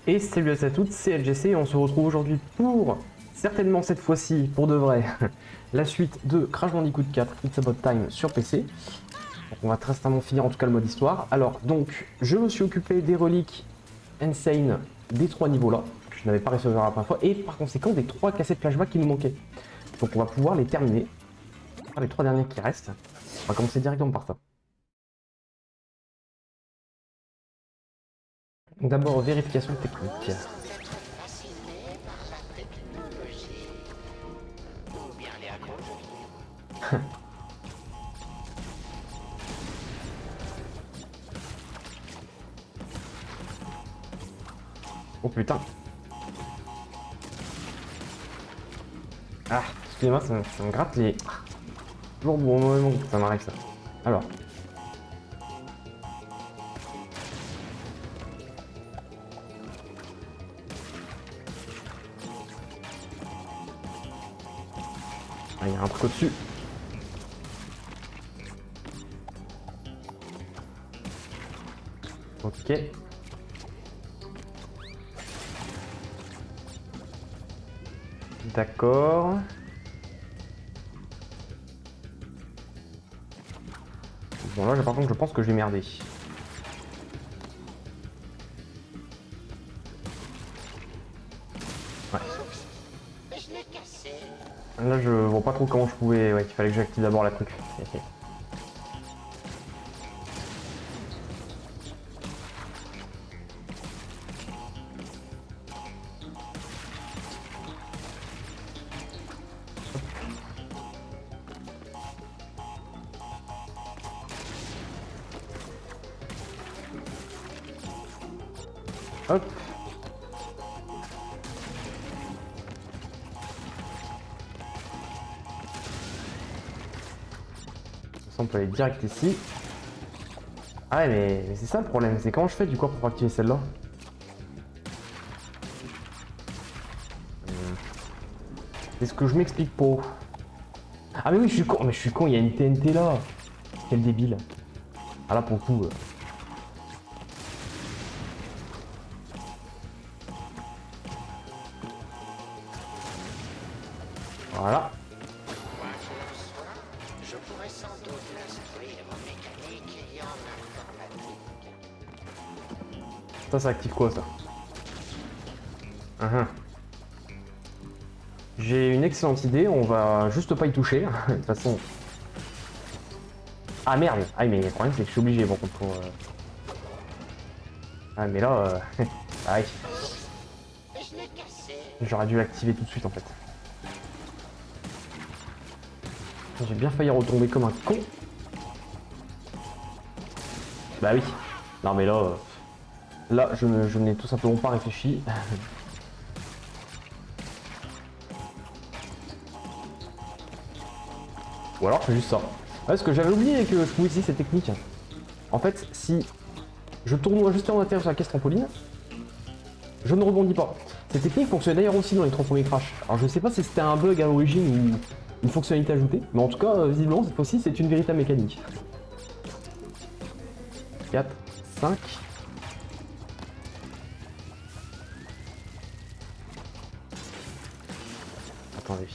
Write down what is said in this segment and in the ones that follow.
Et salut à toutes, c'est LGC et on se retrouve aujourd'hui pour, certainement cette fois-ci, pour de vrai, la suite de Crash Bandicoot 4 It's About Time sur PC. Donc on va très certainement finir en tout cas le mode histoire. Alors donc, je me suis occupé des reliques Insane des 3 niveaux là, que je n'avais pas réussi à faire la première fois, et par conséquent des 3 cassettes flashback qui nous manquaient. Donc on va pouvoir les terminer, les 3 derniers qui restent. On va commencer directement par ça. D'abord, vérification technique. Oh putain. Ah, excusez-moi, ça me gratte les... Toujours bon moment que ça m'arrive ça. Alors. Ah, il y a un truc au-dessus. Ok. D'accord. Bon là par contre je pense que j'ai merdé. Ouais. Là je vois pas trop comment je pouvais... Ouais, il fallait que j'active d'abord la truc. Hop. De toute façon on peut aller direct ici. Ah ouais mais c'est ça le problème, c'est comment je fais du coup pour activer celle-là. C'est ce que je m'explique pas. Ah mais oui je suis con, il y a une TNT là. Quel débile. Ah là pour le coup... Voilà. Je pourrais sans doute l'instruire en mécanique et en informatique. Ça active quoi ça? J'ai une excellente idée, on va juste pas y toucher. De toute façon... Ah merde. Ah mais le problème c'est que je suis obligé bon pour... Ah mais là... Aïe. J'aurais dû l'activer tout de suite en fait. J'ai bien failli retomber comme un con. Bah oui. Non mais là... Là je n'ai tout simplement pas réfléchi. Ou alors je fais juste ça. Ouais, parce que j'avais oublié que je pouvais utiliser cette technique. En fait, si je tournoie juste en intérieur sur la caisse trampoline, je ne rebondis pas. Cette technique fonctionne d'ailleurs aussi dans les 3 premiers Crash. Alors je sais pas si c'était un bug à l'origine ou une fonctionnalité ajoutée, mais en tout cas, visiblement, cette fois-ci, c'est une véritable mécanique. 4, 5... Attendez.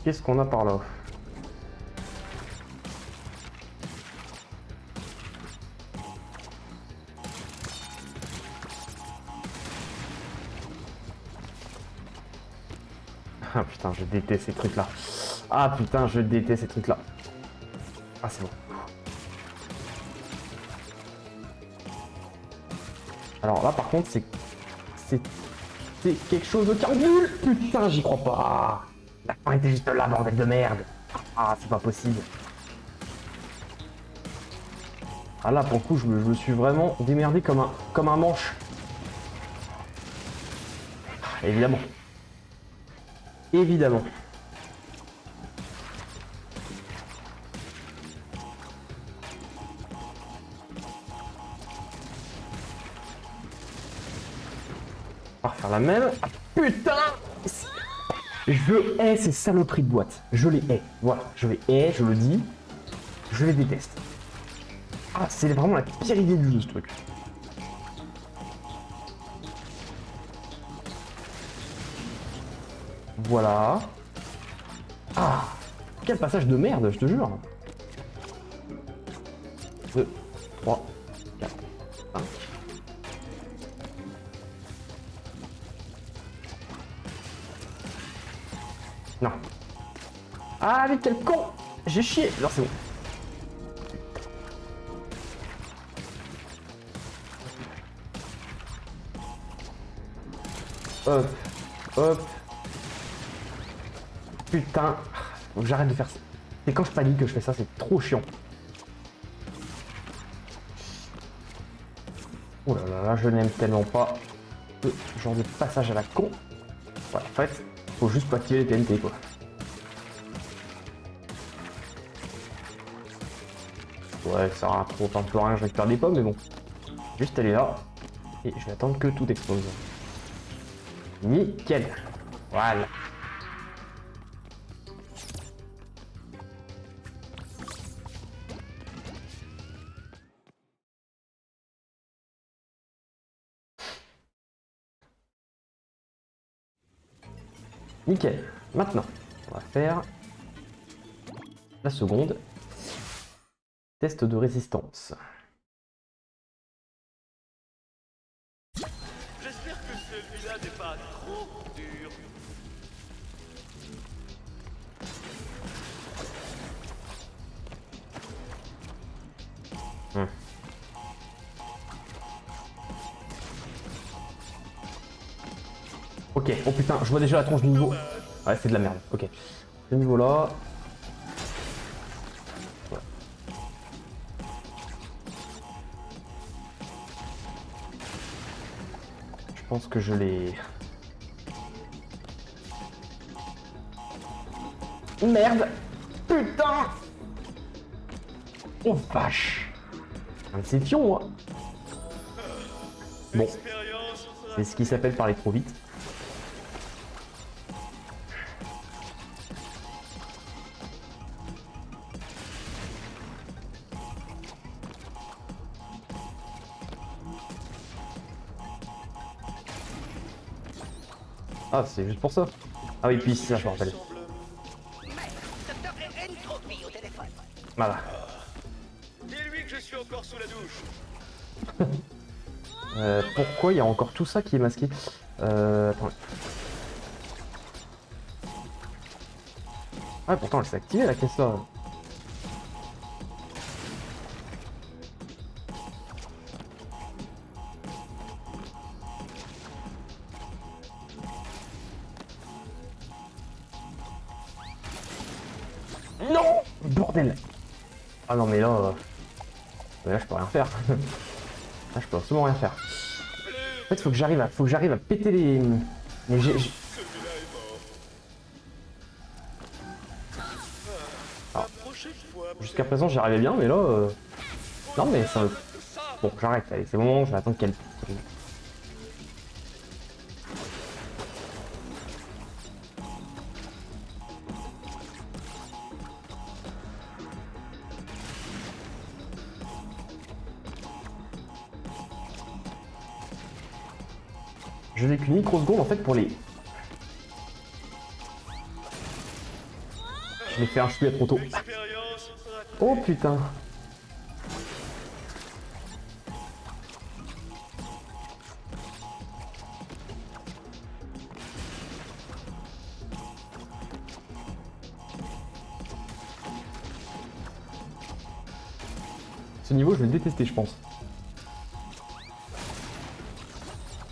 Qu'est-ce qu'on a par là? Ah putain, je déteste ces trucs là. Ah putain, je déteste ces trucs là. Ah c'est bon. Alors là par contre c'est quelque chose de carbule. Putain, j'y crois pas. La fin était juste là, bordel de merde. Ah, c'est pas possible. Ah là pour le coup je me suis vraiment démerdé comme un manche. Ah, évidemment. Évidemment. On va refaire la même. Ah, putain! Je hais ces saloperies de boîtes. Je les hais. Voilà, je les hais, je le dis. Je les déteste. Ah, c'est vraiment la pire idée du jeu, ce truc. Voilà. Ah, quel passage de merde, je te jure. 2, 3, 4, 5. Non. Ah, mais quel con! J'ai chié! Non, c'est bon. Hop, hop. Putain, faut que j'arrête de faire ça. C'est quand je panique que je fais ça, c'est trop chiant. Oh là là là, je n'aime tellement pas ce genre de passage à la con. Ouais, en fait, faut juste pas activer les TNT quoi. Ouais, ça sert à trop, enfin plus rien, je récupère des pommes, mais bon. Juste aller là, et je vais attendre que tout explose. Nickel. Voilà. Nickel. Maintenant, on va faire la seconde. Test de résistance. J'espère que celui-là n'est pas trop dur. Ok, oh putain, je vois déjà la tronche du niveau. Ouais, c'est de la merde, ok. Ce niveau-là... Ouais. Je pense que je l'ai... Merde! Putain! Oh vache! C'est fion, moi! Bon, c'est ce qui s'appelle parler trop vite. Ah, c'est juste pour ça. Ah oui, puis ça, je me rappelle. Docteur Entropie au téléphone. Voilà. Dis-lui que je suis encore sous la douche. Pourquoi il y a encore tout ça qui est masqué? Attends. Ah, pourtant, elle s'est activée, la caisse là. Non! Bordel! Ah non, mais là je peux rien faire. Là, je peux absolument rien faire. En fait, faut que j'arrive à péter les... Mais Celui-là est mort. La prochaine fois, jusqu'à présent, j'y arrivais bien, mais là... Non, mais ça... Bon, j'arrête, allez, c'est bon, je vais attendre qu'elle... Je n'ai qu'une microseconde en fait pour les... Je l'ai fait un chouïa trop tôt. expérience. Oh putain. Ce niveau, je vais le détester, je pense.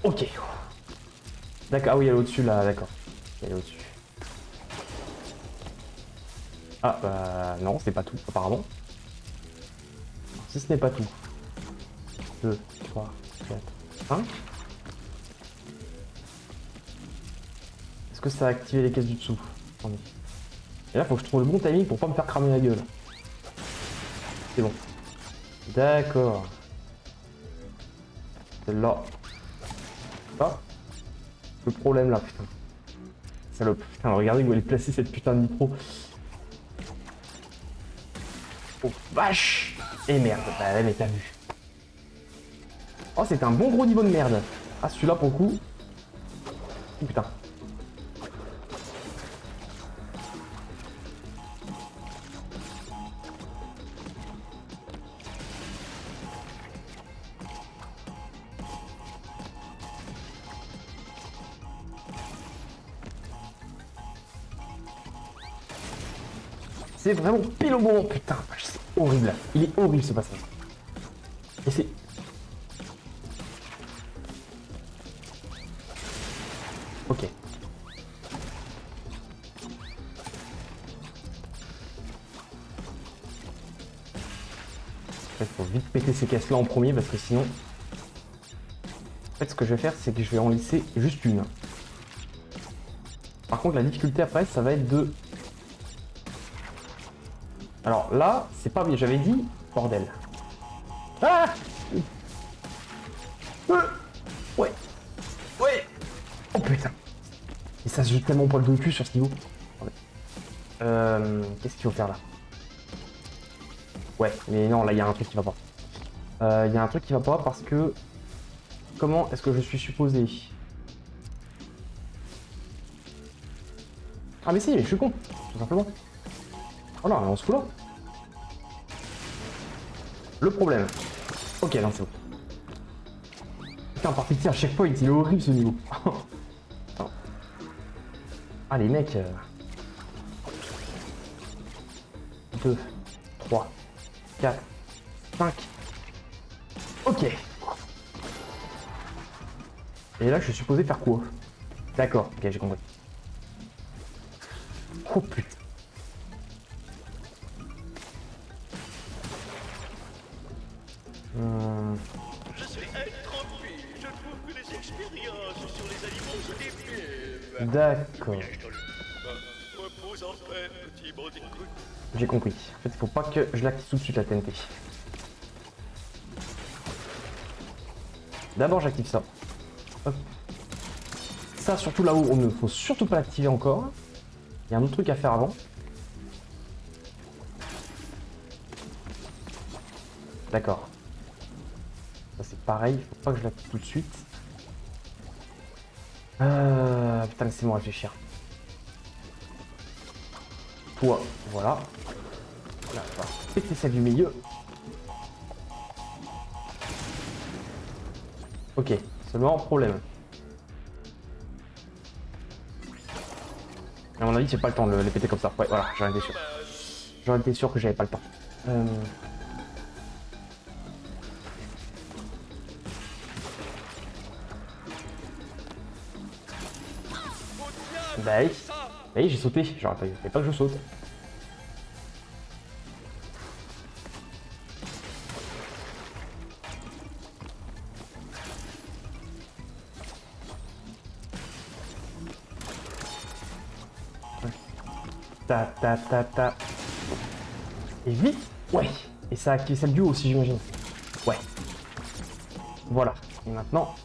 Ok. D'accord, ah oui, elle est au-dessus là, d'accord. Elle est au-dessus. Ah, bah non, c'est pas tout, apparemment. Si ce n'est pas tout. 2, 3, 4, 5. Est-ce que ça a activé les caisses du dessous? Attendez. Et là, faut que je trouve le bon timing pour pas me faire cramer la gueule. C'est bon. D'accord. Celle-là. Ah. Le problème là, putain. Salope. Putain, regardez où elle est placée cette putain de nitro. Oh vache. Et merde, bah ouais mais t'as vu. Oh c'était un bon gros niveau de merde. Ah celui-là pour le coup. Oh putain. C'est vraiment pile au bon moment. Putain, c'est horrible. Il est horrible ce passage. Et c'est... Ok. En fait, faut vite péter ces caisses là en premier parce que sinon... En fait, ce que je vais faire, c'est que je vais en lisser juste une. Par contre, la difficulté après, ça va être de... Alors là, c'est pas bien, j'avais dit, bordel. Ah ouais. Ouais. Oh putain. Et ça se joue tellement poil de cul sur ce niveau. Qu'est-ce qu'il faut faire là? Ouais, mais non, là, il y a un truc qui va pas. Il y a un truc qui va pas parce que... Comment est-ce que je suis supposé... Ah mais si, je suis con, tout simplement. Oh non, mais on se fout là. Le problème. Ok, non, c'est bon. Putain, par pitié, à chaque fois, il est horrible ce niveau. Ah, les mecs. 2, 3, 4, 5. Ok. Et là, je suis supposé faire quoi? D'accord, ok, j'ai compris. Oh putain. Je suis intrempide. Je trouve que les expériences sur les animaux se dépriment. D'accord. Repose en paix, petit bandicoot. J'ai compris. En fait, il faut pas que je l'active tout de suite la TNT. D'abord, j'active ça. Hop. Ça, surtout là-haut, on ne faut surtout pas l'activer encore. Il y a un autre truc à faire avant. D'accord. Ça, c'est pareil. Il faut pas que je l'active tout de suite. Putain, laissez-moi réfléchir. Toi, voilà. Là, on va péter celle du milieu. Ok, seulement problème. À mon avis, j'ai pas le temps de les péter comme ça. Ouais, voilà, j'en étais sûr. J'en étais sûr que j'avais pas le temps. Bah oui. Bah oui, j'ai sauté. J'aurais pas eu. Fallait pas que je saute. Ta ta ta ta. Et vite. Ouais. Et ça a activé celle du haut aussi, j'imagine. Ouais. Voilà. Et maintenant...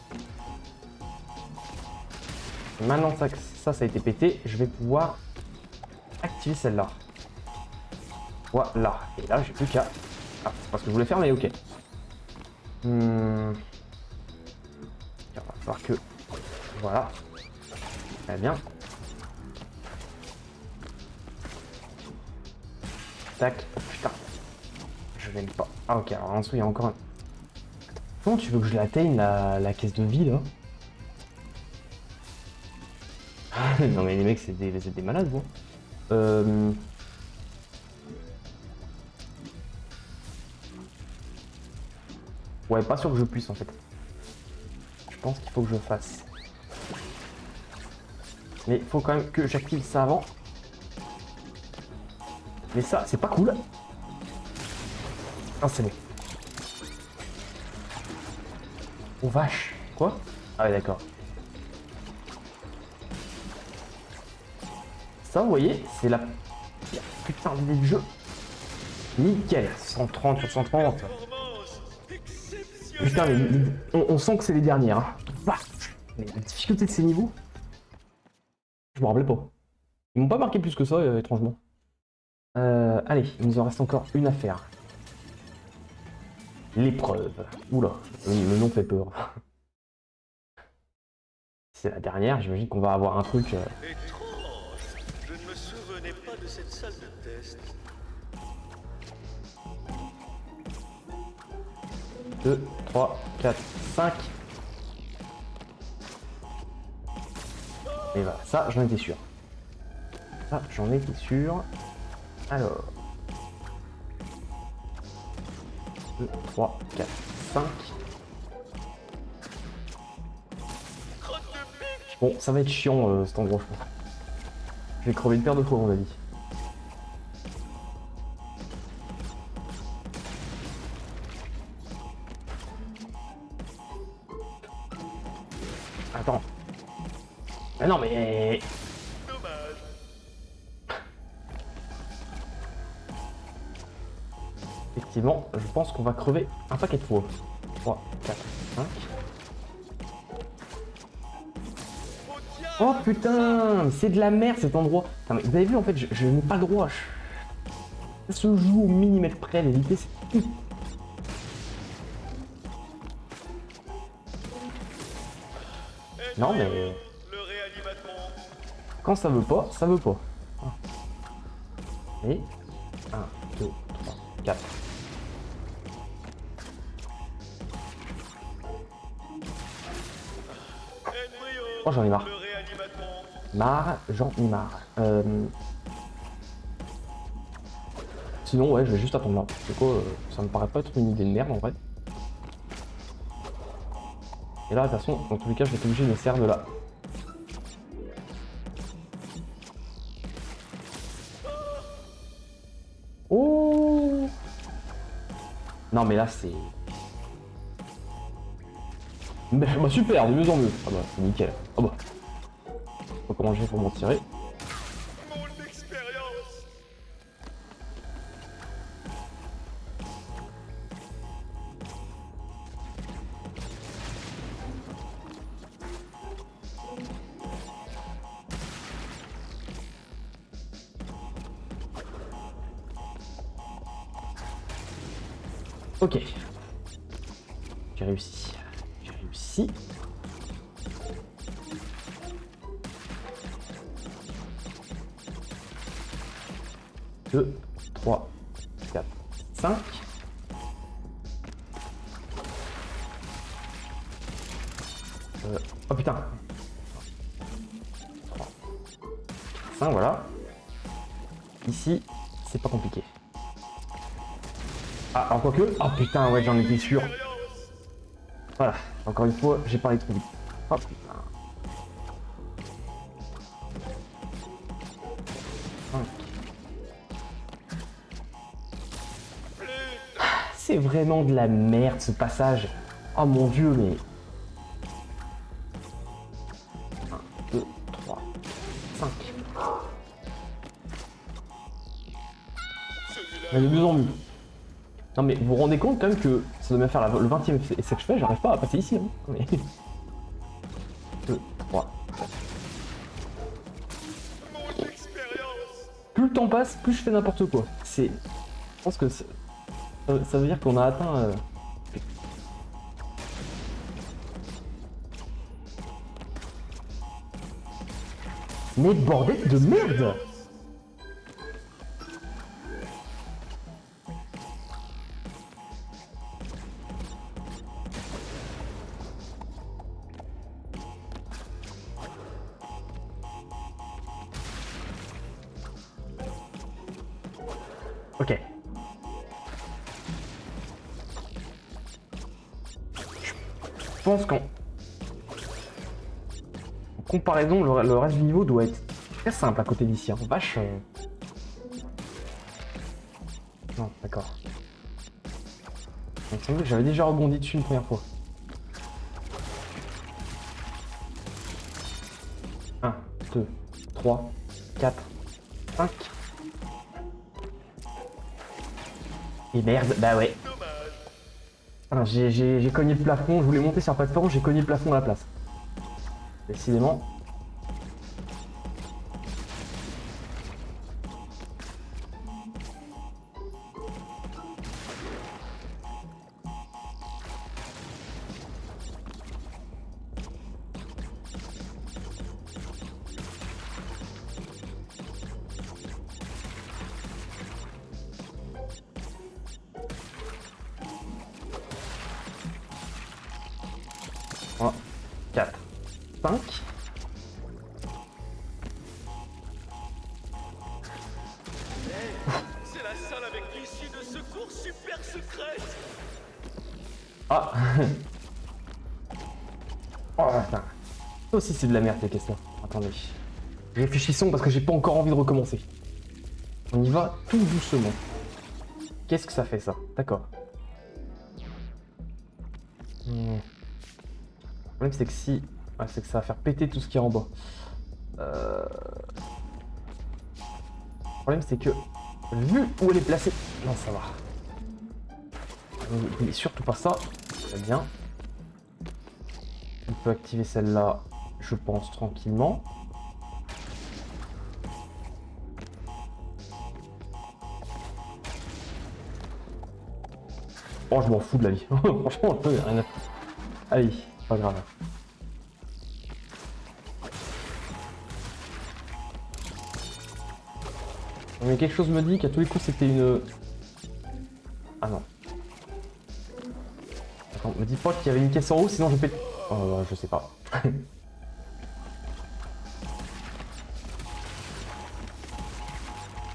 Maintenant que ça a été pété, je vais pouvoir activer celle-là. Voilà. Et là, j'ai plus qu'à... Ah, c'est pas ce que je voulais faire, mais ok. Il va falloir que... Voilà. Très bien. Tac. Oh, putain. Je n'aime pas. Ah ok, alors en dessous, il y a encore un... Comment tu veux que je l'atteigne, la caisse de vie, là? Non mais les mecs, c'est des malades, vous. Ouais, pas sûr que je puisse, en fait. Je pense qu'il faut que je fasse. Mais il faut quand même que j'active ça avant. Mais ça, c'est pas cool. Ah, c'est bon. Oh vache. Quoi? Ah ouais, d'accord. Ça, vous voyez, c'est la putain d'idée du jeu. Nickel. 130 sur 130. Performance exceptionnelle. Putain, mais on sent que c'est les dernières. Hein. Bah, mais la difficulté de ces niveaux, je me rappelais pas. Ils m'ont pas marqué plus que ça, étrangement. Allez, il nous en reste encore une à faire. L'épreuve. Oula, le nom fait peur. C'est la dernière, j'imagine qu'on va avoir un truc... Étrange. Je ne me souvenais pas de cette salle de test. 2, 3, 4, 5. Et voilà, ça j'en étais sûr. Ça j'en étais sûr. Alors. 2, 3, 4, 5. Crotte de pique. Bon, ça va être chiant cet endroit, je pense. Je vais crever une paire de fois, à mon avis. Attends. Ah non, mais... Dommage. Effectivement, je pense qu'on va crever un paquet de fois. 3, 4, 5. Oh putain, c'est de la merde cet endroit. Putain, mais vous avez vu en fait, je n'ai pas le droit. Ça se joue au millimètre près, les vitesses, c'est tout. Non mais Le réanimateur. quand ça veut pas, ça veut pas. Et 1, 2, 3, 4. Oh j'en ai marre. Le réanimateur. Marre, j'en ai marre. Sinon ouais, je vais juste attendre là. C'est quoi, ça me paraît pas être une idée de merde en vrai. Et là de toute façon, dans tous les cas, je vais être obligé de me servir de là. Oh non mais là c'est... Bah, super, de mieux en mieux. Ah bah c'est nickel. Ah bah. Je sais pas comment je vais pour m'en tirer. Mon expérience. Ok. J'ai réussi. J'ai réussi. Deux, 3, 4, 5. Oh putain. 3, 5, voilà. Ici, c'est pas compliqué. Ah, alors quoique. Oh putain, ouais, j'en étais sûr. Voilà, encore une fois, j'ai parlé trop vite. Oh putain. 5. C'est vraiment de la merde ce passage. Oh mon dieu, mais... 1, 2, 3, 5. Mais de mieux en mieux. Non mais vous vous rendez compte quand même que ça doit bien faire le 20e essai que je fais, j'arrive pas à passer ici. Hein. Mais... 2, 3, 4. Plus le temps passe, plus je fais n'importe quoi. C'est... Je pense que ça veut dire qu'on a atteint... Mais bordel de merde! Ok. Je pense qu'en comparaison, le reste du niveau doit être très simple à côté d'ici. Hein. Vache. Non, d'accord. Il me semblait que j'avais déjà rebondi dessus une première fois. 1, 2, 3, 4, 5. Et merde, bah ouais. Ah, j'ai cogné le plafond, je voulais monter sur la plateforme, j'ai cogné le plafond à la place. Décidément. 3, 4, 5. C'est la salle avec l'issue de secours super secrète. Ah. Oh putain. Ça aussi c'est de la merde ces caisses là. Attendez. Réfléchissons parce que j'ai pas encore envie de recommencer. On y va tout doucement. Qu'est-ce que ça fait ça? D'accord. Le problème c'est que si... Ouais, c'est que ça va faire péter tout ce qui est en bas. Le problème c'est que... Vu où elle est placée... Non ça va. Mais surtout pas ça. Très bien. On peut activer celle-là, je pense, tranquillement. Oh, je m'en fous de la vie. Franchement, rien à foutre. Allez, pas grave. Mais quelque chose me dit qu'à tous les coups, c'était une... Ah non. Attends, me dis pas qu'il y avait une caisse en haut, sinon je pète... Oh, je sais pas.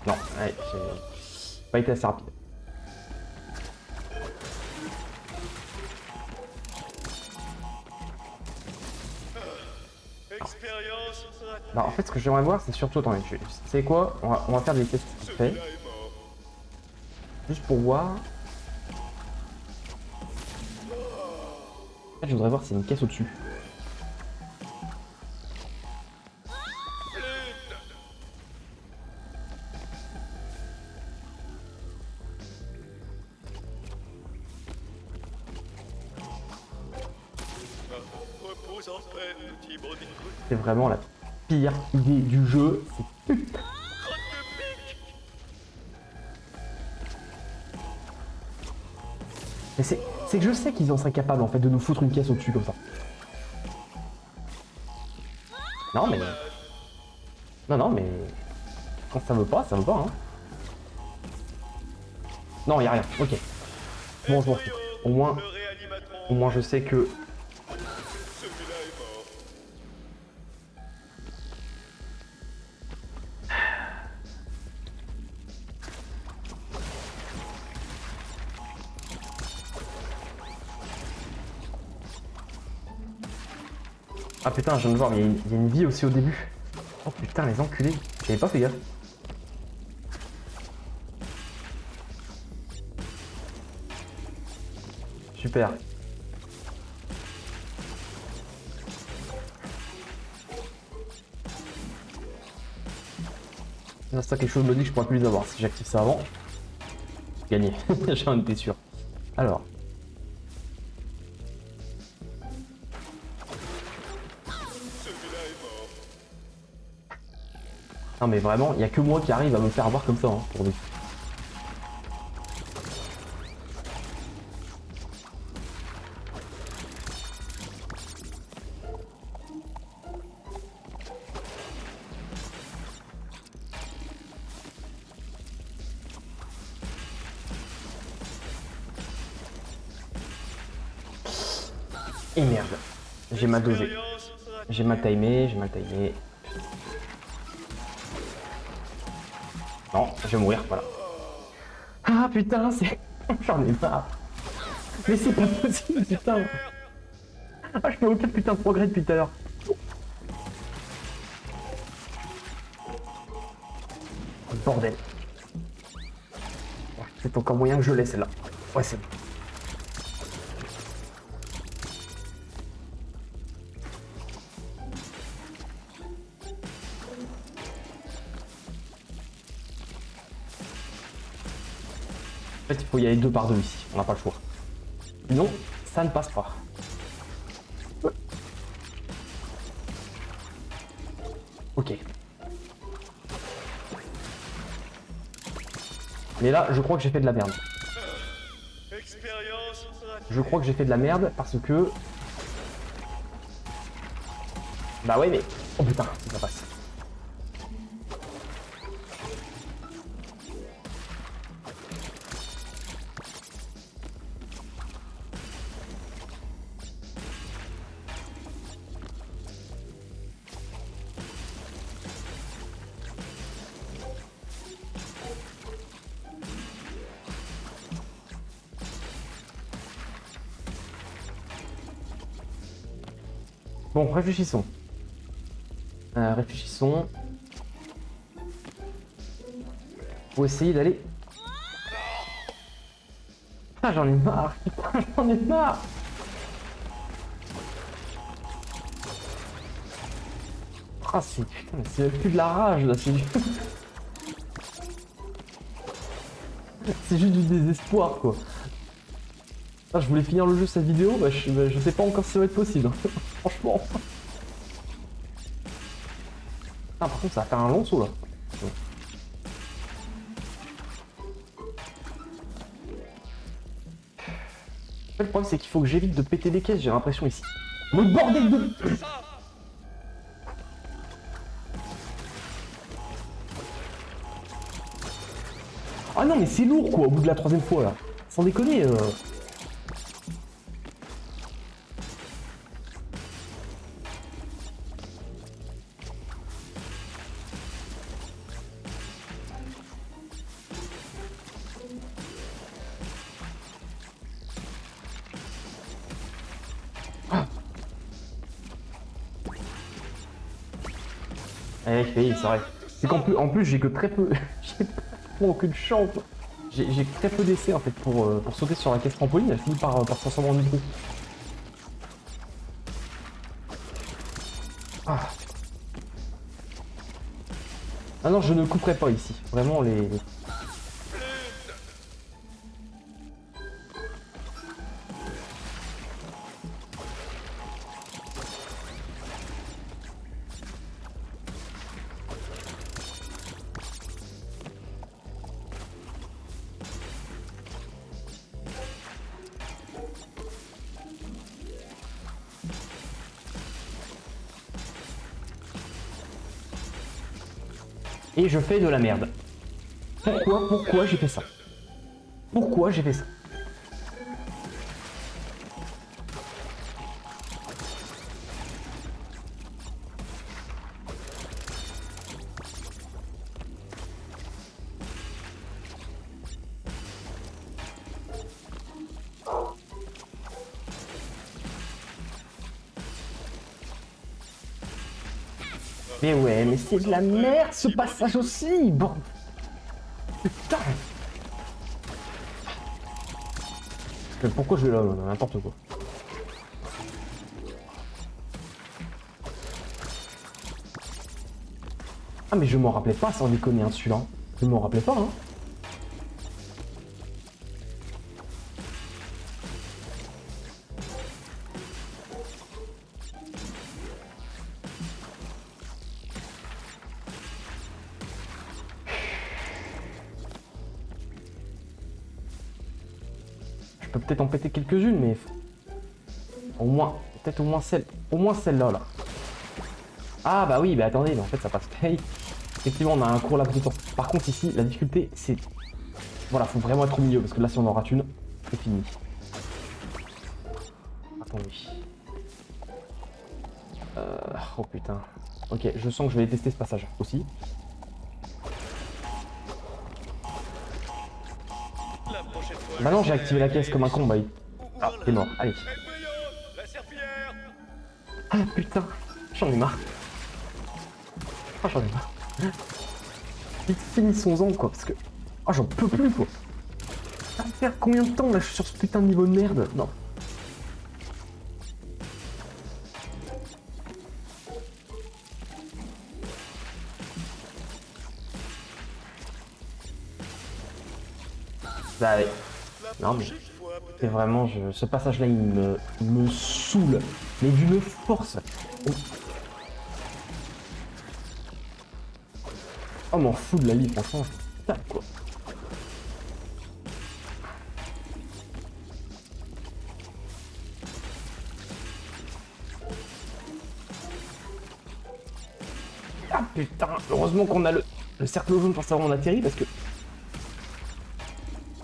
Non, ouais, j'ai pas été assez rapide. Expérience ratée. Bah, en fait, ce que j'aimerais voir, c'est surtout... Attendez, tu sais quoi? On va faire des tests vite fait. Celui-là est mort. Juste pour voir. En fait, je voudrais voir s'il y a une caisse au-dessus. Repose en paix, petit bandicoot. C'est vraiment la pire idée du jeu. C'est... Crotte de pique. Mais c'est que je sais qu'ils en seraient capables en fait de nous foutre une caisse au-dessus comme ça. Non mais... Non mais... Quand ça veut pas, ça veut pas hein. Non, y a rien, ok. Bon, je m'en fous. Le réanimatron. Au moins je sais que... Celui-là est mort. Ah putain, je viens de voir, mais il y a une vie aussi au début. Oh putain, les enculés. J'avais pas fait gaffe. Super. Là, ça, quelque chose me dit que je pourrais plus les avoir. Si j'active ça avant, gagné. J'en étais sûr. Alors. Celui-là est mort. Non mais vraiment, il n'y a que moi qui arrive à me faire avoir comme ça, hein, pour lui. Et merde, j'ai mal dosé. Expérience ratée. J'ai mal timé, j'ai mal timé. Non, je vais mourir, voilà. Ah putain, c'est... J'en ai marre. Mais c'est pas possible, putain. Ah, je fais aucun putain de progrès depuis tout à l'heure. Bordel. C'est encore moyen que je laisse celle-là. Ouais, c'est bon. En fait, il faut y aller 2 par 2 ici. On n'a pas le choix. Sinon, ça ne passe pas. Ok. Mais là, je crois que j'ai fait de la merde. Expérience ratée. Je crois que j'ai fait de la merde parce que... Bah ouais, mais... Oh putain, ça passe. Bon, réfléchissons. Réfléchissons. Faut essayer d'aller... Ah, j'en ai marre. Putain, j'en ai marre. Ah, c'est... Putain, c'est plus de la rage, là. C'est c'est juste du désespoir, quoi. Ah, je voulais finir le jeu, cette vidéo. Bah, je sais pas encore si ça va être possible. Hein. Franchement. Ah, par contre, ça va faire un long saut, là. Le problème, c'est qu'il faut que j'évite de péter des caisses, j'ai l'impression, ici. Le bordel de... Ah non, mais c'est lourd, quoi, au bout de la 3e fois, là. Sans déconner, Eh, c'est vrai. C'est en plus, j'ai que très peu... j'ai pas aucune chance. J'ai très peu d'essais, en fait, pour sauter sur la caisse trampoline. Elle finit par se transformer en une trou. Ah. Ah non, je ne couperai pas ici. Vraiment, les... Et je fais de la merde. Pourquoi j'ai fait ça? Pourquoi j'ai fait ça? Mais ouais, mais c'est de la merde ce passage aussi, bon. Putain. Mais pourquoi je vais là, n'importe quoi. Ah mais je m'en rappelais pas sans déconner hein, celui-là. Je m'en rappelais pas hein. Je peux peut-être en péter quelques-unes, mais au moins, peut-être au moins celle-là là. Ah bah oui, bah attendez, mais en fait ça passe pareil. Effectivement, on a un court laps de temps. Par contre ici, la difficulté, c'est... Voilà, faut vraiment être au milieu, parce que là si on en rate une, c'est fini. Attendez. Oh putain. Ok, je sens que je vais tester ce passage aussi. Bah non, j'ai activé la caisse comme un con, bah. Ah, t'es mort, allez. Ah putain, j'en ai marre. Ah, j'en ai marre. Vite, finissons-en quoi, parce que... Ah, j'en peux plus quoi. Ça va faire combien de temps là je suis sur ce putain de niveau de merde? Non. Bah ouais. Non mais... C'est vraiment... Ce passage là il me saoule. Mais d'une force. Oh m'en fous de la vie franchement. Putain quoi. Ah putain. Heureusement qu'on a le cercle jaune pour savoir où on atterrit parce que...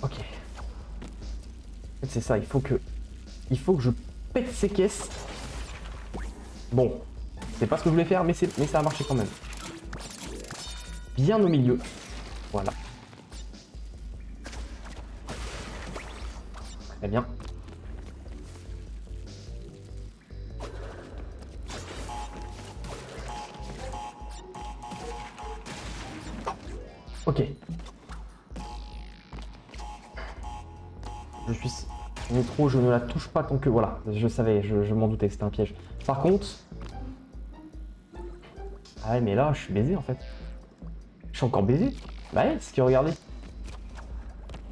Ok. C'est ça, il faut que je pète ces caisses. Bon, c'est pas ce que je voulais faire, mais ça a marché quand même. Bien au milieu. Voilà. Très bien. Ok. Je suis métro, je ne la touche pas tant que... Voilà, je savais, je m'en doutais que c'était un piège. Par contre... Ah ouais, mais là, je suis baisé en fait. Je suis encore baisé. Bah ouais, c'est ce que regardez.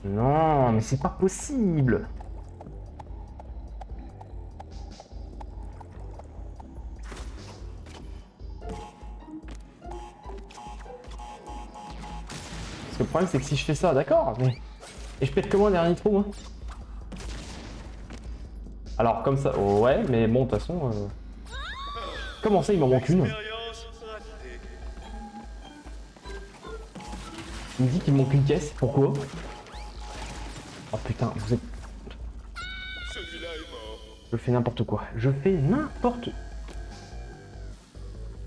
Non, mais c'est pas possible. Parce que le problème, c'est que si je fais ça, d'accord, mais... Et je pète comment un dernier trou, moi? Alors, comme ça... Oh, ouais, mais bon, de toute façon... Comment ça, il m'en manque une? Expérience ratée. Il me dit qu'il me manque une caisse, pourquoi? Oh putain, vous êtes... Celui-là est mort. Je fais n'importe quoi. Je fais n'importe...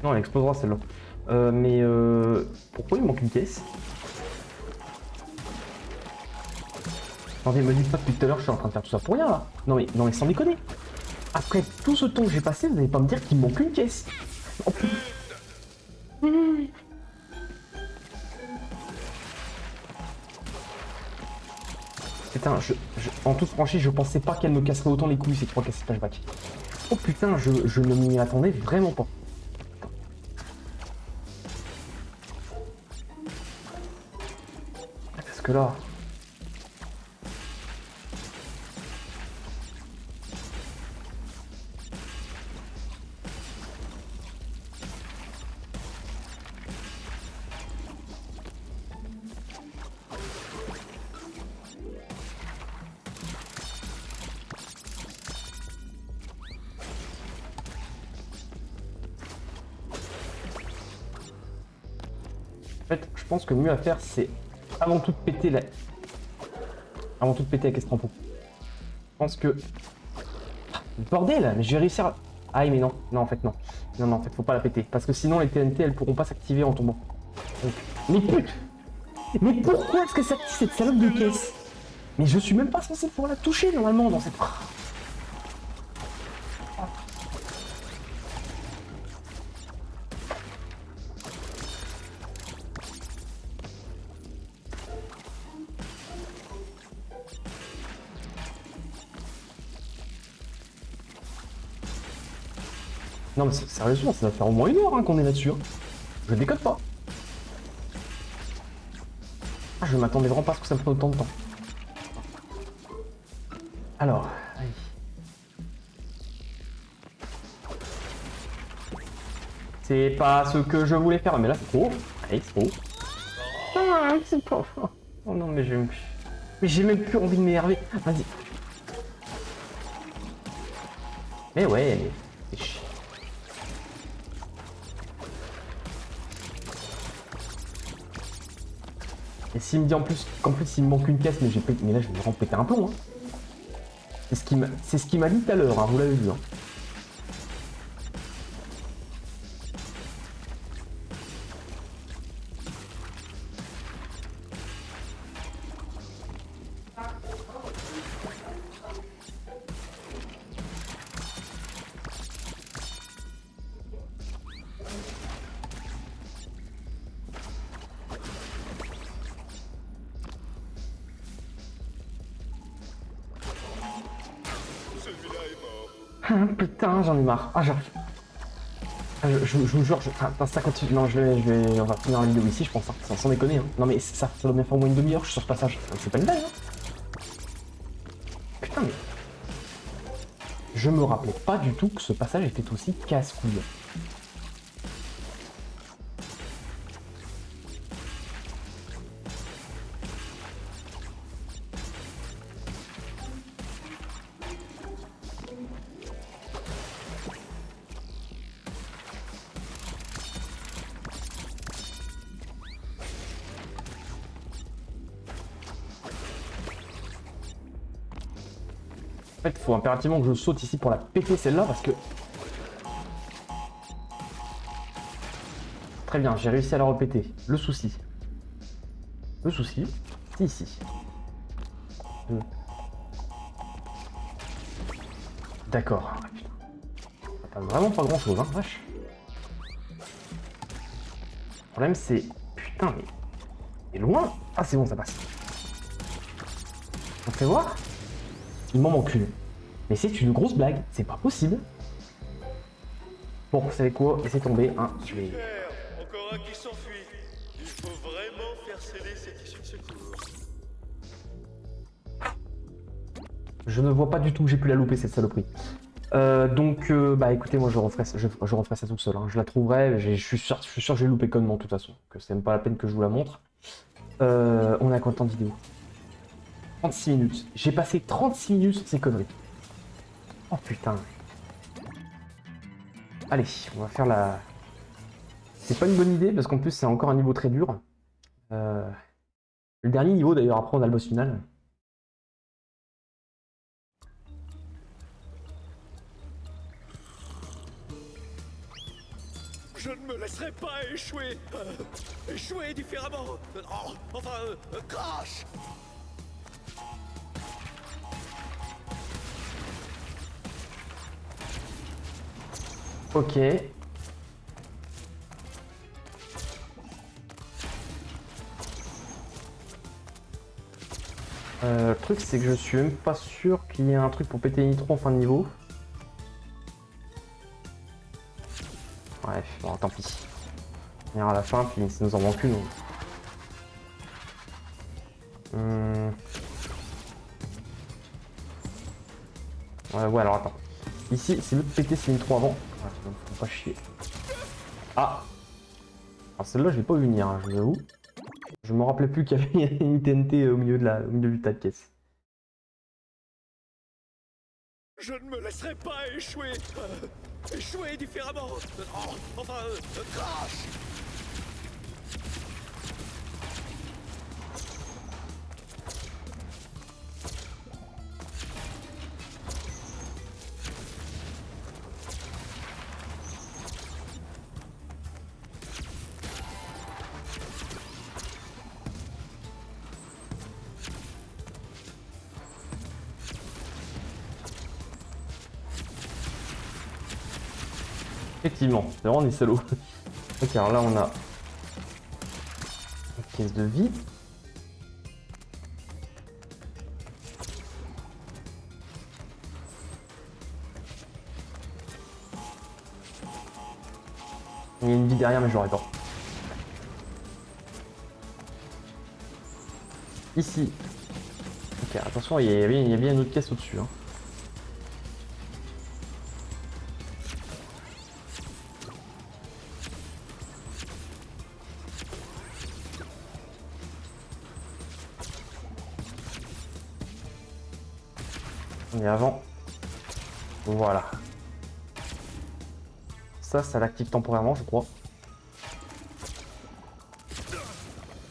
Non, elle explosera celle-là. Pourquoi il me manque une caisse? Attendez, me dites pas depuis tout à l'heure je suis en train de faire tout ça pour rien là. Non mais sans déconner. Après tout ce temps que j'ai passé, vous n'allez pas me dire qu'il me manque une caisse. Oh, putain, en toute franchise, je pensais pas qu'elle me casserait autant les couilles ces 3 cassettes flashback. Oh putain, je ne m'y attendais vraiment pas. Parce que là... En fait, je pense que le mieux à faire, c'est avant tout de péter la... Avant tout de péter avec Estrampo. Je pense que... Bordel, mais je vais réussir à... Ah mais non, non en fait non. Non, en fait faut pas la péter. Parce que sinon les TNT elles pourront pas s'activer en tombant. Donc... Mais pute! Mais pourquoi est-ce que ça active cette salope de caisse? Mais je suis même pas censé pouvoir la toucher normalement dans cette... Non mais sérieusement, ça va faire au moins 1 heure hein, qu'on est là-dessus. Hein. Je décode pas. Ah, je m'attendais vraiment pas à ce que ça me prenne autant de temps. Alors, allez. C'est pas ce que je voulais faire, mais là c'est trop. Allez, c'est trop. Ah, c'est pas... Oh non, mais j'ai même plus envie de m'énerver. Vas-y. Mais ouais, c'est chiant. Et s'il me dit en plus qu'en plus il me manque une caisse, mais là je vais vraiment péter un plomb. Hein. C'est ce qu'il m'a dit tout à l'heure, hein, vous l'avez vu. Hein. Celui-là est mort. Ah, putain, j'en ai marre. Ah, j'arrive. Ah, je vous jure, ça continue. Non, on va finir la vidéo ici, je pense. Hein. Sans déconner. Hein. Non, mais ça doit bien faire au moins une demi-heure, je suis sur ce passage. C'est pas une blague. Hein. Putain, mais. Je me rappelais pas du tout que ce passage était aussi casse-couille. En fait, il faut impérativement que je saute ici pour la péter celle-là parce que... Très bien, j'ai réussi à la repéter. Le souci, c'est ici. D'accord. Ah, putain. Ça passe vraiment pas grand-chose, hein, vache. Le problème, c'est... Putain, mais... Et loin. Ah, c'est bon, ça passe. On fait voir. Il m'en manque une. Mais c'est une grosse blague. C'est pas possible. Bon, vous savez quoi? Laissez tomber. Hein. Je vais... Super. Encore un qui s'enfuit. Il faut vraiment faire sceller cette issue de secours. Je ne vois pas du tout que j'ai pu la louper, cette saloperie. Bah écoutez, moi je referai ça tout seul. Hein. Je la trouverai, je suis sûr que je vais louper connement de toute façon. Que c'est même pas la peine que je vous la montre. On a combien de temps de vidéo? 36 minutes. J'ai passé 36 minutes sur ces conneries. Oh putain. Allez, on va faire la... C'est pas une bonne idée parce qu'en plus c'est encore un niveau très dur. Le dernier niveau d'ailleurs, après on a le boss final. Je ne me laisserai pas échouer. Échouer différemment. Crash. Ok. Le truc c'est que je suis même pas sûr qu'il y ait un truc pour péter les nitros en fin de niveau. Bref, bon tant pis. On ira à la fin, puis ça nous en manque une. Ouais, alors attends. Ici, c'est mieux de péter ces nitros avant. Ah, faut pas chier. Ah. Alors celle-là, je l'ai pas vu venir, hein, je vous avoue. Je me rappelais plus qu'il y avait une TNT au milieu du tas de caisse. Je ne me laisserai pas échouer. Échouer différemment. Crash. Effectivement, c'est vraiment des salauds. Ok, alors là on a une pièce de vie. Il y a une vie derrière mais je l'aurai pas. Ici. Ok, attention, il y a bien une autre caisse au-dessus. Hein. On est avant. Voilà. Ça l'active temporairement, je crois.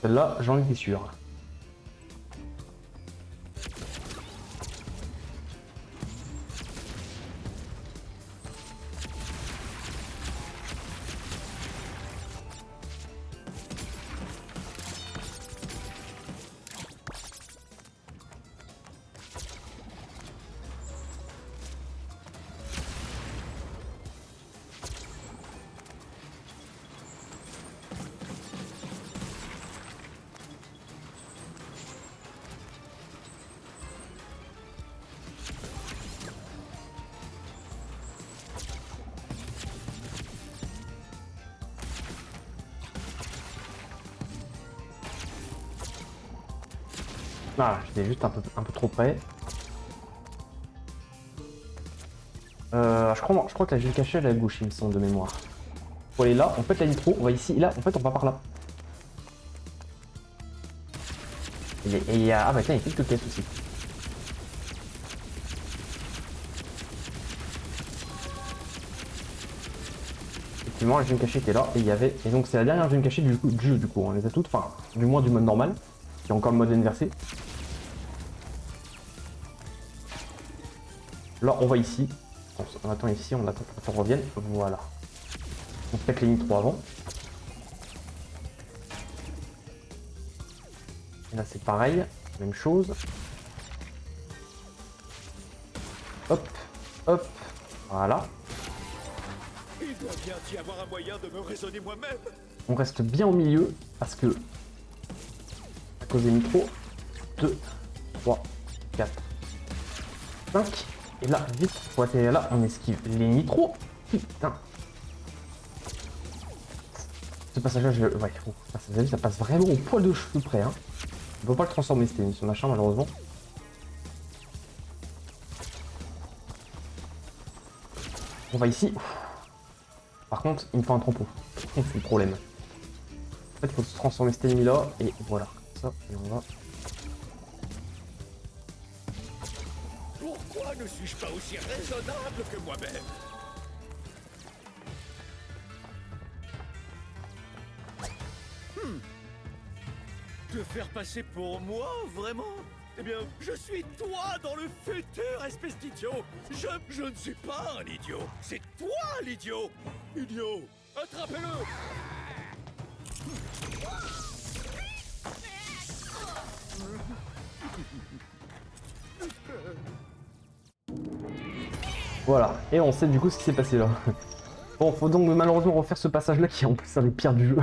Celle-là, j'en étais sûr. Ah, j'étais juste un peu trop près. Je crois que la ville cachée elle est à gauche, il me semble, de mémoire. Faut aller là, on pète la nitro, on va ici, et là, en fait, on va par là. Et il y a... Ah bah tiens, il y a quelques caisses aussi. Effectivement, la zone cachée était là, et il y avait... Et donc c'est la dernière zone cachée du jeu, du coup. On les a toutes, enfin, du moins du mode normal, qui est encore le mode inversé. Là, on va ici. On attend ici, on attend que ça revienne. Voilà. On pète les nitros avant. Et là, c'est pareil. Même chose. Hop, hop. Voilà. Il doit bien y avoir un moyen de me raisonner moi-même. On reste bien au milieu parce que causer Nitro. 2, 3, 4, 5. Et là, vite, pour atterrir là, on esquive les Nitros. Putain. Ce passage-là, ouais, ça passe vraiment au poil de cheveux près. Hein. On peut pas le transformer, ce machin, malheureusement. On va ici. Par contre, il me faut un trampo. C'est le problème. En fait, il faut se transformer cet ennemi-là. Et voilà. Ça, et on va... Pourquoi ne suis-je pas aussi raisonnable que moi-même? Te faire passer pour moi, vraiment? Eh bien, je suis toi dans le futur, espèce d'idiot. Je ne suis pas un idiot. C'est toi l'idiot. Idiot, attrapez-le. Voilà. Et on sait du coup ce qui s'est passé là. Bon, faut donc malheureusement refaire ce passage-là qui est en plus un des pires du jeu.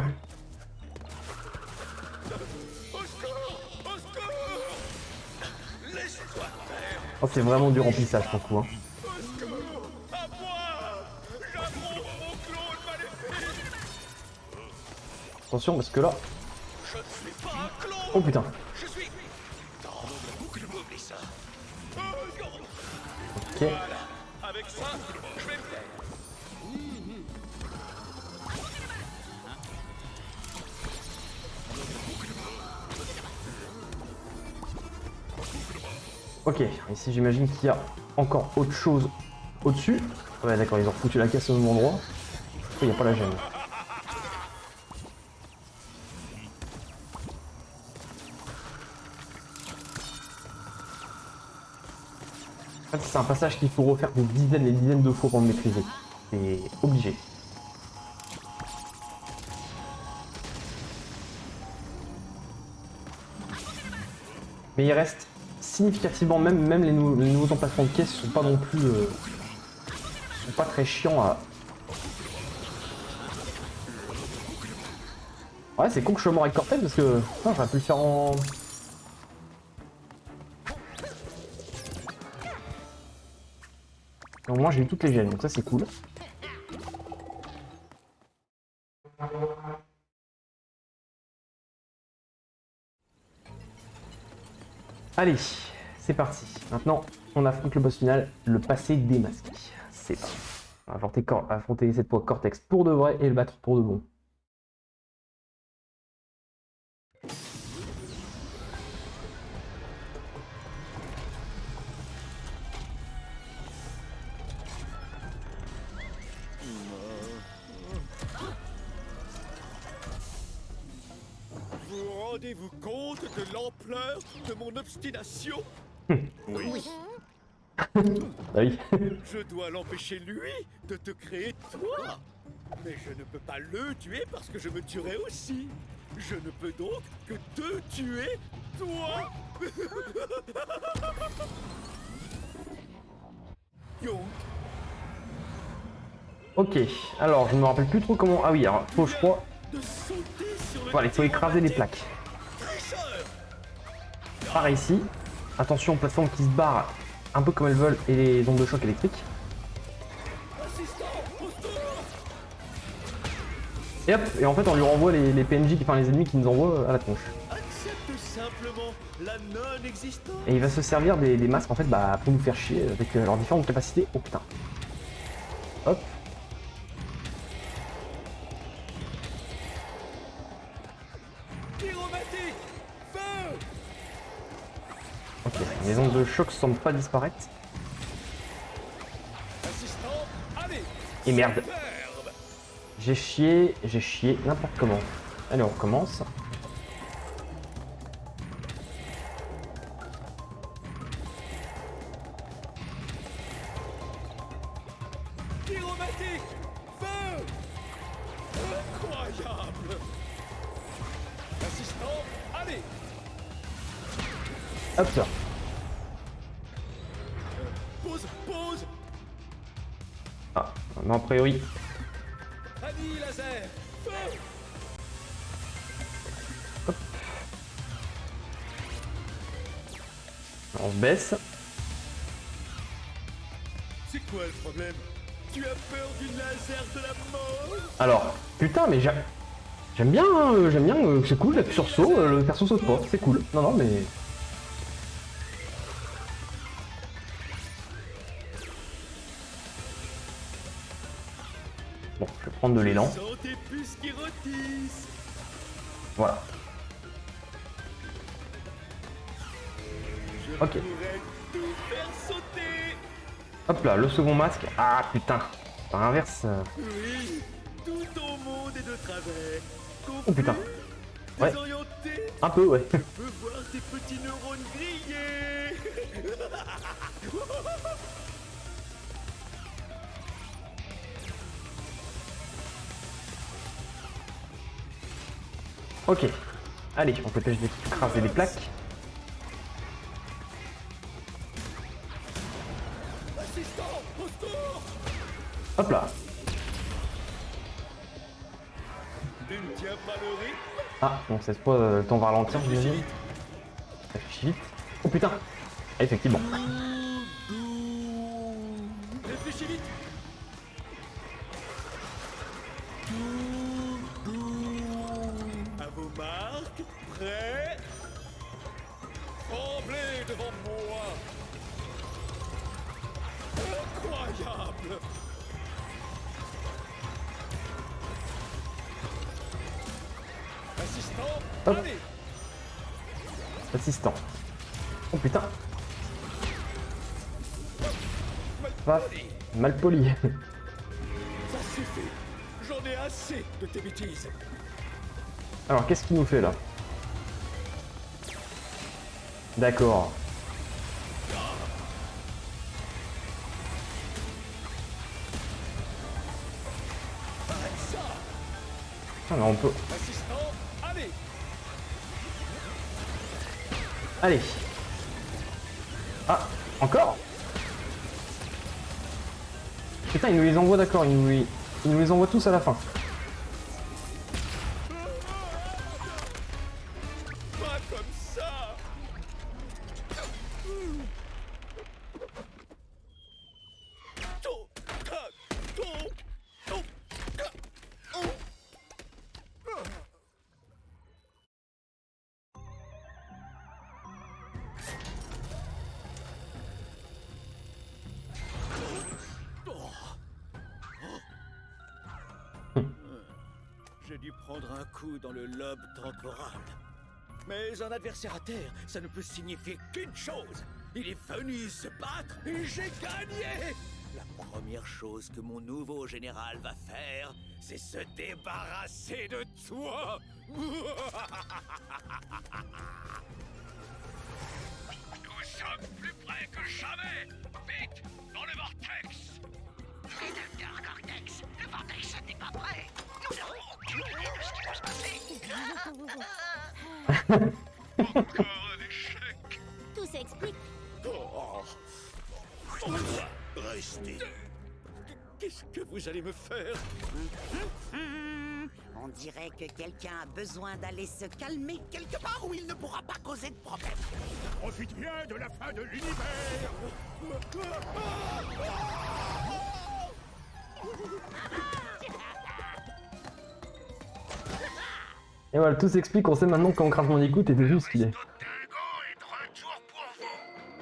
Oh, c'est vraiment du remplissage pour le coup. Hein. Attention parce que là... Oh putain. Ok. Avec ça, je vais me taire. Ok, ici j'imagine qu'il y a encore autre chose au-dessus. Ouais d'accord, ils ont foutu la caisse au même endroit. Il n'y a pas la gêne. En fait, c'est un passage qu'il faut refaire des dizaines et des dizaines de fois pour le maîtriser. C'est obligé. Mais il reste significativement, même les nouveaux emplacements de caisses sont pas non plus... sont pas très chiants à... Ouais, c'est con que je sois mort avec Cortez parce que... Non, j'aurais pu le faire en... Au moins j'ai eu toutes les gènes, donc ça c'est cool. Allez, c'est parti. Maintenant, on affronte le boss final, le passé démasqué. C'est parti. On va affronter cette fois Cortex pour de vrai et le battre pour de bon. Vous rendez-vous compte de l'ampleur de mon obstination? Oui. Ah oui. Je dois l'empêcher lui de te créer toi. Mais je ne peux pas le tuer parce que je me tuerai aussi. Je ne peux donc que te tuer, toi. Yonk. Ok, alors je me rappelle plus trop comment... Ah oui, alors faut je crois... De sauter sur le Voilà, il faut écraser les plaques. tricheur. Par ici. Attention aux plateformes qui se barrent un peu comme elles veulent et les ondes de choc électriques. Assistant, au secours. Et hop, et en fait on lui renvoie les PNJ, enfin les ennemis qui nous envoient à la tronche. Accepte simplement la non-existence. Et il va se servir des masques en fait bah, pour nous faire chier avec leurs différentes capacités. Oh putain. Hop. Pyromatique. Feu. Ok, les ondes de choc semblent pas disparaître. Assistant, allez. Et merde. Superbe. J'ai chié n'importe comment. Allez, on recommence. Pyromatique. Feu. Incroyable. Assistant, allez. Hop là. Pause, pause. Ah, non, a priori. Annie laser. Feu. on se baisse. C'est quoi le problème? Tu as peur du laser de la mort? Alors, putain, mais j'aime bien, c'est cool, j'appuie sur saut, le perso saute pas, c'est cool. Non, non, mais... Bon, je vais prendre de l'élan. Je sens tes puces qui rôtissent. Voilà. Je Ok. pourrais tout faire sauter. Hop là, le second masque. Ah, putain. Par inverse... Oui, tout ton monde est de travers. Oh, putain. Ouais. Désorienté, Un peu, ouais. je peux voir tes petits neurones griller. Ok. Allez, on peut peut-être écraser les plaques. Assistant, au secours. Hop là. Tu ne tiens pas le rythme? Ah, donc cette fois, le temps va ralentir, j'imagine. Réfléchis vite. Oh putain. Ah, effectivement. Réfléchis vite. À vos marques, prêts? Tremblez devant moi. Incroyable. Assistant, Hop. allez. Assistant. Oh putain. Va. Mal poli. Ça suffit. J'en ai assez de tes bêtises. Alors, qu'est-ce qu'il nous fait là? D'accord. Arrête ça. Ah, mais on peut... Assistant, allez. Allez. Ah, encore? Putain, il nous les envoie, d'accord, il nous les envoie tous à la fin. Pas comme ça. J'ai dû prendre un coup dans le lobe temporal. Mais un adversaire à terre, ça ne peut signifier qu'une chose. Il est venu se battre et j'ai gagné. La première chose que mon nouveau général va faire, c'est se débarrasser de toi. Nous sommes plus près que jamais. Vite, dans le vortex. Docteur Cortex, le vortex n'est pas prêt. Nous n'avons aucune idée de ce qui peut se passer. Encore un échec. Tout s'explique. Oh. Restez. Qu'est-ce que vous allez me faire? On dirait que quelqu'un a besoin d'aller se calmer quelque part où il ne pourra pas causer de problème. Profite bien de la fin de l'univers. Et voilà, tout s'explique, on sait maintenant quand Crash Bandicoot est devenu ce qu'il est. Dingo est de retour pour vous.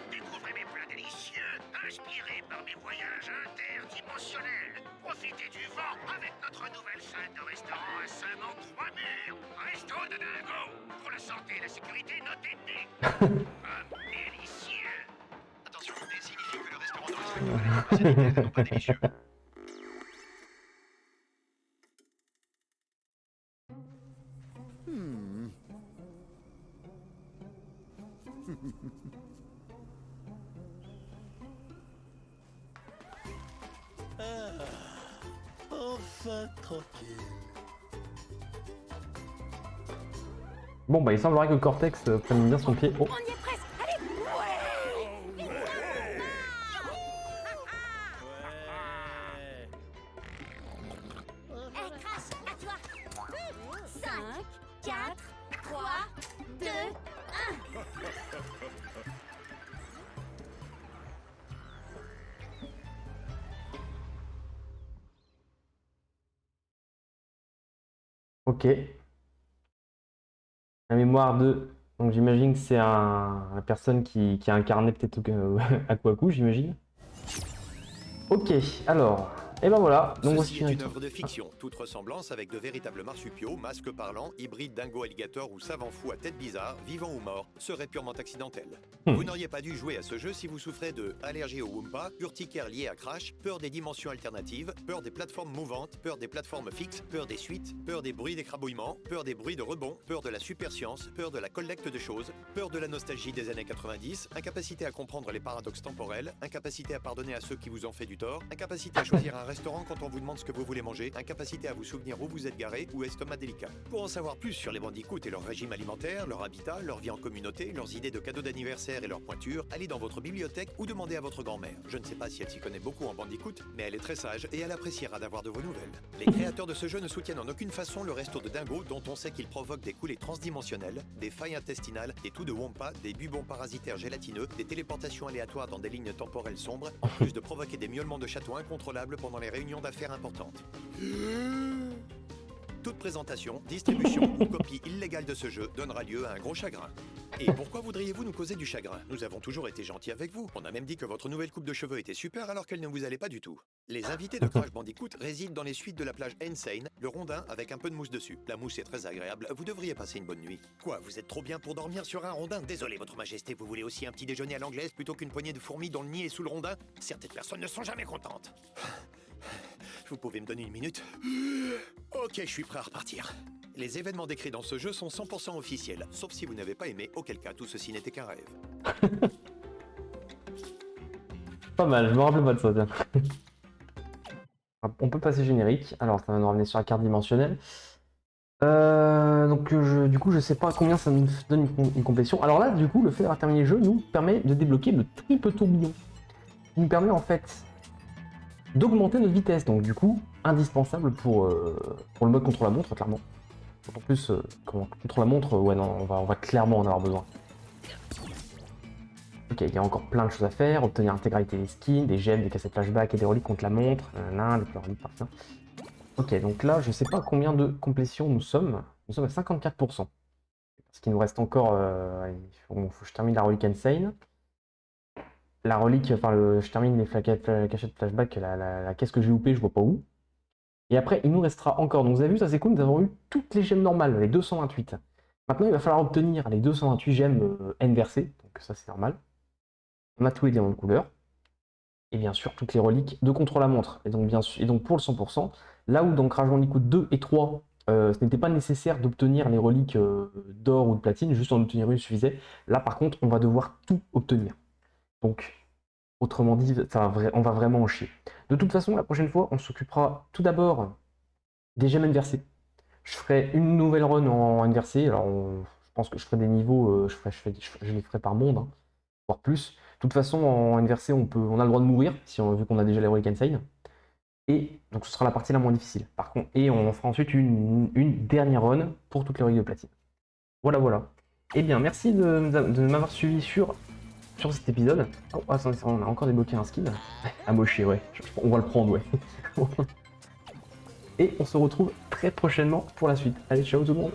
Découvrez mes plats délicieux, inspirés par mes voyages interdimensionnels. Profitez du vent avec notre nouvelle salle de restaurant à seulement 3 murs. Resto de Dingo. Pour la santé et la sécurité, notez D. Délicieux. Attention, D signifie que le restaurant de respecte les pas délicieux. Enfin tranquille. Bon, bah, il semblerait que Cortex prenne bien son pied. Oh, On y est presque. Allez. Crash, à toi. 5, 4, 3, 2, 1. Ok. La mémoire de... Donc j'imagine que c'est la personne qui a incarné peut-être Aku, j'imagine. Ok, alors... Et ben voilà, donc voici Ceci est une œuvre de fiction, toute ressemblance avec de véritables marsupiaux, masques parlants, hybrides dingo-alligator ou savants fous à tête bizarre, vivants ou morts, serait purement accidentel. Vous n'auriez pas dû jouer à ce jeu si vous souffrez de allergie au Wumpa, urticaire liée à Crash, peur des dimensions alternatives, peur des plateformes mouvantes, peur des plateformes fixes, peur des suites, peur des bruits d'écrabouillement, peur des bruits de rebond, peur de la superscience, peur de la collecte de choses, peur de la nostalgie des années 90, incapacité à comprendre les paradoxes temporels, incapacité à pardonner à ceux qui vous ont fait du tort, incapacité à choisir un restaurant quand on vous demande ce que vous voulez manger, incapacité à vous souvenir où vous êtes garé ou estomac délicat. Pour en savoir plus sur les bandicoots et leur régime alimentaire, leur habitat, leur vie en communauté, leurs idées de cadeaux d'anniversaire et leurs pointures, allez dans votre bibliothèque ou demandez à votre grand-mère. Je ne sais pas si elle s'y connaît beaucoup en bandicoot, mais elle est très sage et elle appréciera d'avoir de vos nouvelles. Les créateurs de ce jeu ne soutiennent en aucune façon le resto de dingo dont on sait qu'il provoque des coulées transdimensionnelles, des failles intestinales, des toux de Wumpa, des bubons parasitaires gélatineux, des téléportations aléatoires dans des lignes temporelles sombres, en plus de provoquer des miaulements de chatons incontrôlables pendant les réunions d'affaires importantes. Toute présentation, distribution ou copie illégale de ce jeu donnera lieu à un gros chagrin. Et pourquoi voudriez-vous nous causer du chagrin? Nous avons toujours été gentils avec vous. On a même dit que votre nouvelle coupe de cheveux était super alors qu'elle ne vous allait pas du tout. Les invités de Crash Bandicoot résident dans les suites de la plage Insane, le rondin avec un peu de mousse dessus. La mousse est très agréable, vous devriez passer une bonne nuit. Quoi, vous êtes trop bien pour dormir sur un rondin? Désolé, votre majesté, vous voulez aussi un petit déjeuner à l'anglaise plutôt qu'une poignée de fourmis dont le nid est sous le rondin? Certaines personnes ne sont jamais contentes. Vous pouvez me donner une minute? Ok, je suis prêt à repartir. Les événements décrits dans ce jeu sont 100% officiels, sauf si vous n'avez pas aimé, auquel cas tout ceci n'était qu'un rêve. Pas mal, je me rappelle pas de ça, tiens. On peut passer générique. Alors, ça va nous ramener sur la carte dimensionnelle. Donc, du coup, je sais pas combien ça nous donne une complétion. Alors là, du coup, le fait d'avoir terminé le jeu nous permet de débloquer le triple tourbillon. Qui nous permet en fait d'augmenter notre vitesse. Donc, du coup, indispensable pour le mode contre-la-montre, clairement. En plus, contre-la-montre, ouais, non, on va clairement en avoir besoin. Ok, il y a encore plein de choses à faire. Obtenir l'intégralité des skins, des gemmes, des cassettes flashback et des reliques contre la montre. Les reliques par ça. Ok, donc là, je sais pas combien de complétion nous sommes. Nous sommes à 54%. Parce qu'il nous reste encore... il faut que je termine la relique Insane. La relique, enfin, je termine les cachettes flashback, la caisse que j'ai loupée, je vois pas où. Et après, il nous restera encore. Donc vous avez vu, ça c'est cool, nous avons eu toutes les gemmes normales, les 228. Maintenant, il va falloir obtenir les 228 gemmes inversées. Donc ça c'est normal. On a tous les diamants de couleur. Et bien sûr, toutes les reliques de contre-la-montre. Et donc pour le 100%, là où dans Crash Bandicoot 2 et 3, ce n'était pas nécessaire d'obtenir les reliques d'or ou de platine, juste en obtenir une suffisait. Là par contre, on va devoir tout obtenir. Donc, autrement dit, on va vraiment en chier. De toute façon, la prochaine fois, on s'occupera tout d'abord des gemmes inversées. Je ferai une nouvelle run en inversé. Alors, je pense que je ferai des niveaux, je les ferai par monde, hein, voire plus. De toute façon, en inversé, on a le droit de mourir, vu qu'on a déjà les reliques Insane. Et donc, ce sera la partie la moins difficile. Par contre, et on fera ensuite une dernière run pour toutes les reliques de platine. Voilà. Eh bien, merci de m'avoir suivi sur cet épisode. Oh, attendez, on a encore débloqué un skin. Amoché, ouais. On va le prendre, ouais. Et on se retrouve très prochainement pour la suite. Allez, ciao tout le monde.